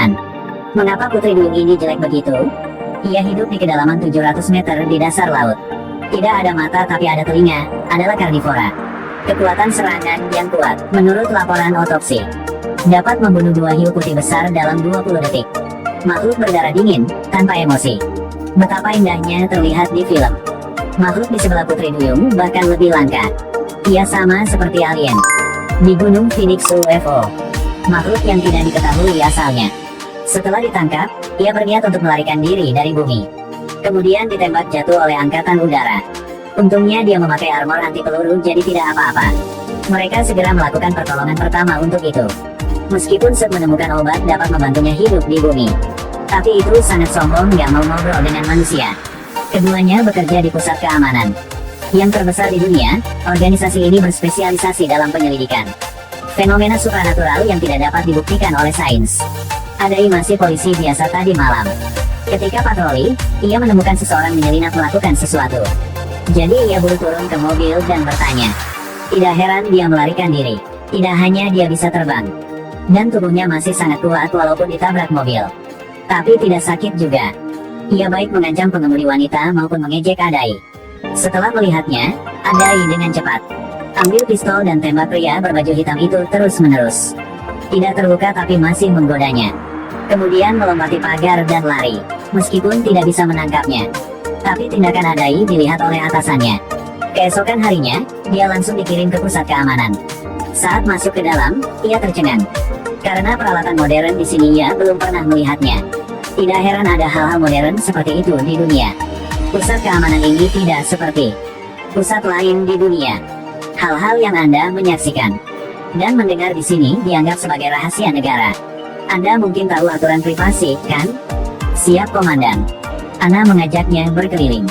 pertanyaan. Mengapa putri duyung ini jelek begitu? Ia hidup di kedalaman 700 meter di dasar laut. Tidak ada mata tapi ada telinga, adalah karnivora. Kekuatan serangan yang kuat, menurut laporan otopsi, dapat membunuh 2 hiu putih besar dalam 20 detik. Makhluk berdarah dingin, tanpa emosi. Betapa indahnya terlihat di film. Makhluk di sebelah putri duyung bahkan lebih langka. Ia sama seperti alien di Gunung Phoenix UFO. Makhluk yang tidak diketahui asalnya. Setelah ditangkap, ia berniat untuk melarikan diri dari bumi. Kemudian ditembak jatuh oleh angkatan udara. Untungnya dia memakai armor anti peluru jadi tidak apa-apa. Mereka segera melakukan pertolongan pertama untuk itu. Meskipun Seth menemukan obat dapat membantunya hidup di bumi, tapi itu sangat sombong, gak mau ngobrol dengan manusia. Keduanya bekerja di pusat keamanan yang terbesar di dunia. Organisasi ini berspesialisasi dalam penyelidikan fenomena supranatural yang tidak dapat dibuktikan oleh sains. Adai masih polisi biasa tadi malam. Ketika patroli, ia menemukan seseorang menyelinap melakukan sesuatu. Jadi ia buru turun ke mobil dan bertanya. Tidak heran dia melarikan diri. Tidak hanya dia bisa terbang, dan tubuhnya masih sangat kuat walaupun ditabrak mobil. Tapi tidak sakit juga. Ia baik mengancam pengemudi wanita maupun mengejek Adai. Setelah melihatnya, Adai dengan cepat ambil pistol dan tembak pria berbaju hitam itu terus-menerus. Tidak terluka tapi masih menggodanya. Kemudian melompati pagar dan lari, meskipun tidak bisa menangkapnya. Tapi tindakan Adai dilihat oleh atasannya. Keesokan harinya, dia langsung dikirim ke pusat keamanan. Saat masuk ke dalam, ia tercengang. Karena peralatan modern di sini ia belum pernah melihatnya. Tidak heran ada hal-hal modern seperti itu di dunia. Pusat keamanan ini tidak seperti pusat lain di dunia. Hal-hal yang Anda menyaksikan dan mendengar di sini dianggap sebagai rahasia negara. Anda mungkin tahu aturan privasi, kan? Siap, Komandan. Ana mengajaknya berkeliling.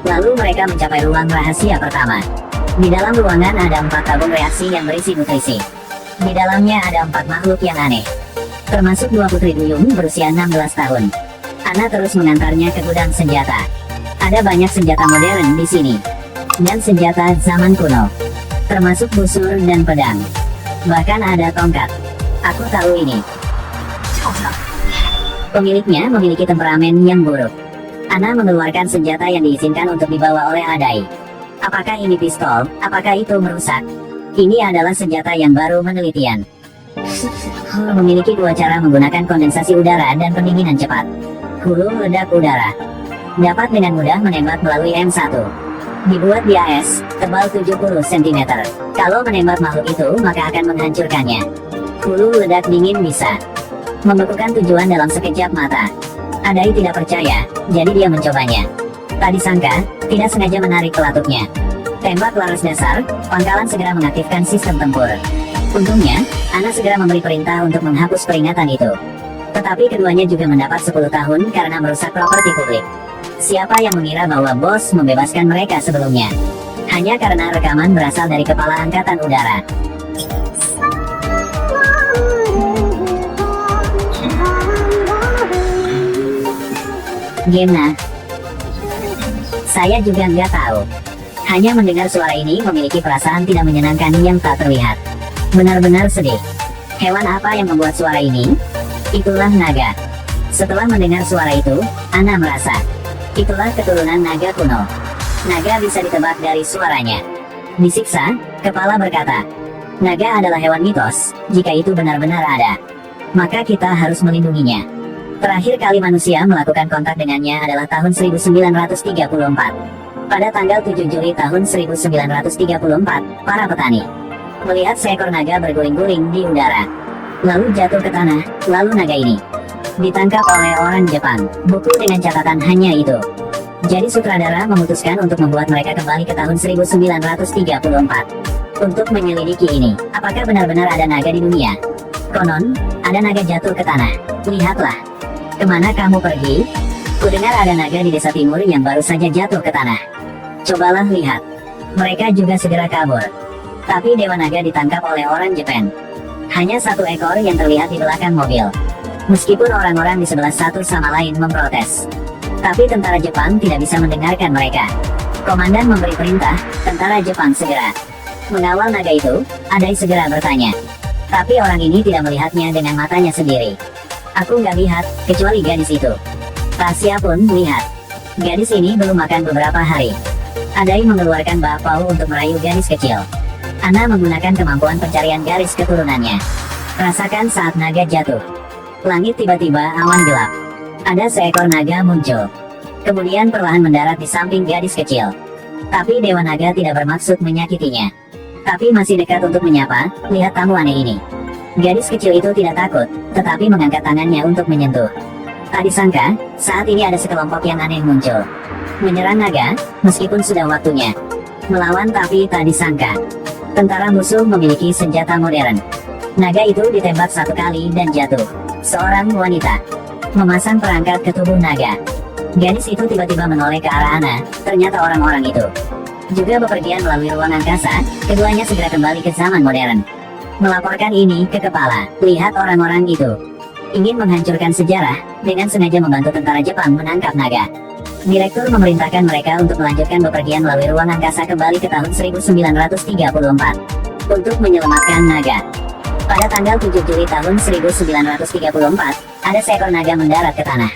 Lalu mereka mencapai ruang rahasia pertama. Di dalam ruangan ada 4 tabung reaksi yang berisi nutrisi. Di dalamnya ada 4 makhluk yang aneh, termasuk 2 putri duyung berusia 16 tahun. Ana terus mengantarnya ke gudang senjata. Ada banyak senjata modern di sini, dan senjata zaman kuno, termasuk busur dan pedang. Bahkan ada tongkat. Aku tahu ini. Pemiliknya memiliki temperamen yang buruk. Ana mengeluarkan senjata yang diizinkan untuk dibawa oleh Adai. Apakah ini pistol? Apakah itu merusak? Ini adalah senjata yang baru penelitian. Memiliki 2 cara menggunakan kondensasi udara dan pendinginan cepat. Hulu ledak udara. Dapat dengan mudah menembak melalui M1. Dibuat di AS, tebal 70 cm. Kalau menembak makhluk itu, maka akan menghancurkannya. Hulu ledak dingin bisa membekukan tujuan dalam sekejap mata. Adai tidak percaya, jadi dia mencobanya. Tak disangka, tidak sengaja menarik pelatupnya. Tembak laras dasar, pangkalan segera mengaktifkan sistem tempur. Untungnya, Ana segera memberi perintah untuk menghapus peringatan itu. Tetapi keduanya juga mendapat 10 tahun karena merusak properti publik. Siapa yang mengira bahwa bos membebaskan mereka sebelumnya? Hanya karena rekaman berasal dari Kepala Angkatan Udara. Gimana? Saya juga nggak tahu. Hanya mendengar suara ini memiliki perasaan tidak menyenangkan yang tak terlihat. Benar-benar sedih. Hewan apa yang membuat suara ini? Itulah naga. Setelah mendengar suara itu, Ana merasa itulah keturunan naga kuno. Naga bisa ditebak dari suaranya. Disiksa, kepala berkata, naga adalah hewan mitos. Jika itu benar-benar ada, maka kita harus melindunginya. Terakhir kali manusia melakukan kontak dengannya adalah tahun 1934. Pada tanggal 7 Juli tahun 1934, para petani melihat seekor naga berguling-guling di udara, lalu jatuh ke tanah. Lalu naga ini ditangkap oleh orang Jepang. Buku dengan catatan hanya itu. Jadi sutradara memutuskan untuk membuat mereka kembali ke tahun 1934 untuk menyelidiki ini. Apakah benar-benar ada naga di dunia? Konon, ada naga jatuh ke tanah. Lihatlah. Kemana kamu pergi? Kudengar ada naga di desa timur yang baru saja jatuh ke tanah. Cobalah lihat. Mereka juga segera kabur. Tapi Dewa Naga ditangkap oleh orang Jepang. Hanya 1 ekor yang terlihat di belakang mobil. Meskipun orang-orang di sebelah satu sama lain memprotes, tapi tentara Jepang tidak bisa mendengarkan mereka. Komandan memberi perintah, tentara Jepang segera mengawal naga itu. Adai segera bertanya, tapi orang ini tidak melihatnya dengan matanya sendiri. Aku nggak lihat, kecuali gadis itu. Tasya pun lihat. Gadis ini belum makan beberapa hari. Adai mengeluarkan bapau untuk merayu gadis kecil. Ana menggunakan kemampuan pencarian garis keturunannya. Rasakan saat naga jatuh. Langit tiba-tiba awan gelap. Ada seekor naga muncul. Kemudian perlahan mendarat di samping gadis kecil. Tapi Dewa Naga tidak bermaksud menyakitinya. Tapi masih dekat untuk menyapa, lihat tamu aneh ini. Gadis kecil itu tidak takut, tetapi mengangkat tangannya untuk menyentuh. Tak disangka, saat ini ada sekelompok yang aneh muncul. Menyerang naga, meskipun sudah waktunya. Melawan tapi tak disangka. Tentara musuh memiliki senjata modern. Naga itu ditembak satu kali dan jatuh. Seorang wanita memasang perangkat ke tubuh naga. Gadis itu tiba-tiba menoleh ke arah Ana, ternyata orang-orang itu juga bepergian melalui ruang angkasa, keduanya segera kembali ke zaman modern. Melaporkan ini ke kepala, lihat orang-orang itu ingin menghancurkan sejarah, dengan sengaja membantu tentara Jepang menangkap naga. Direktur memerintahkan mereka untuk melanjutkan bepergian melalui ruang angkasa kembali ke tahun 1934 untuk menyelamatkan naga. Pada tanggal 7 Juli tahun 1934, ada seekor naga mendarat ke tanah.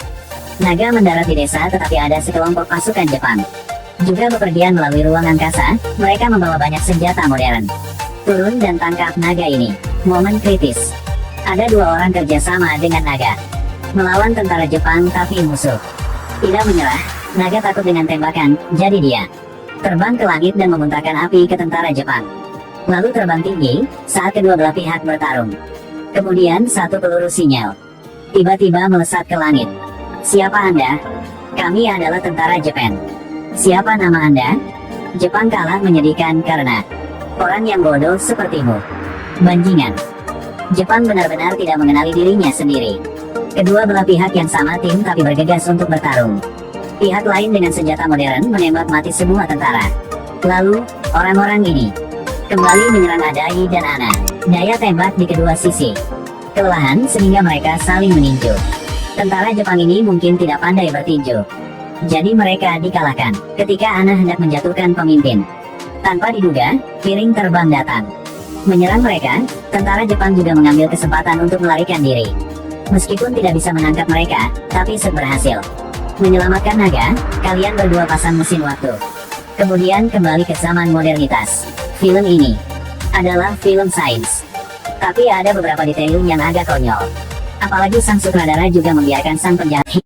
Naga mendarat di desa, tetapi ada sekelompok pasukan Jepang juga bepergian melalui ruang angkasa. Mereka membawa banyak senjata modern. Turun dan tangkap naga ini. Momen kritis. Ada dua orang kerjasama dengan naga melawan tentara Jepang, tapi musuh tidak menyerah. Naga takut dengan tembakan, jadi dia terbang ke langit dan memuntahkan api ke tentara Jepang. Lalu terbang tinggi saat kedua belah pihak bertarung. Kemudian satu peluru sinyal tiba-tiba melesat ke langit. Siapa Anda? Kami adalah tentara Jepang. Siapa nama Anda? Jepang kalah menyedihkan karena orang yang bodoh sepertimu. Bajingan. Jepang benar-benar tidak mengenali dirinya sendiri. Kedua belah pihak yang sama tim tapi bergegas untuk bertarung. Pihak lain dengan senjata modern menembak mati semua tentara. Lalu, orang-orang ini kembali menyerang Adai dan Ana. Daya tembak di kedua sisi kelelahan sehingga mereka saling meninju. Tentara Jepang ini mungkin tidak pandai bertinju. Jadi mereka dikalahkan ketika Ana hendak menjatuhkan pemimpin. Tanpa diduga, piring terbang datang menyerang mereka. Tentara Jepang juga mengambil kesempatan untuk melarikan diri. Meskipun tidak bisa menangkap mereka, tapi berhasil menyelamatkan naga. Kalian berdua pasang mesin waktu. Kemudian kembali ke zaman modernitas. Film ini adalah film sains, tapi ada beberapa detail yang agak konyol. Apalagi sang sutradara juga membiarkan sang penjahat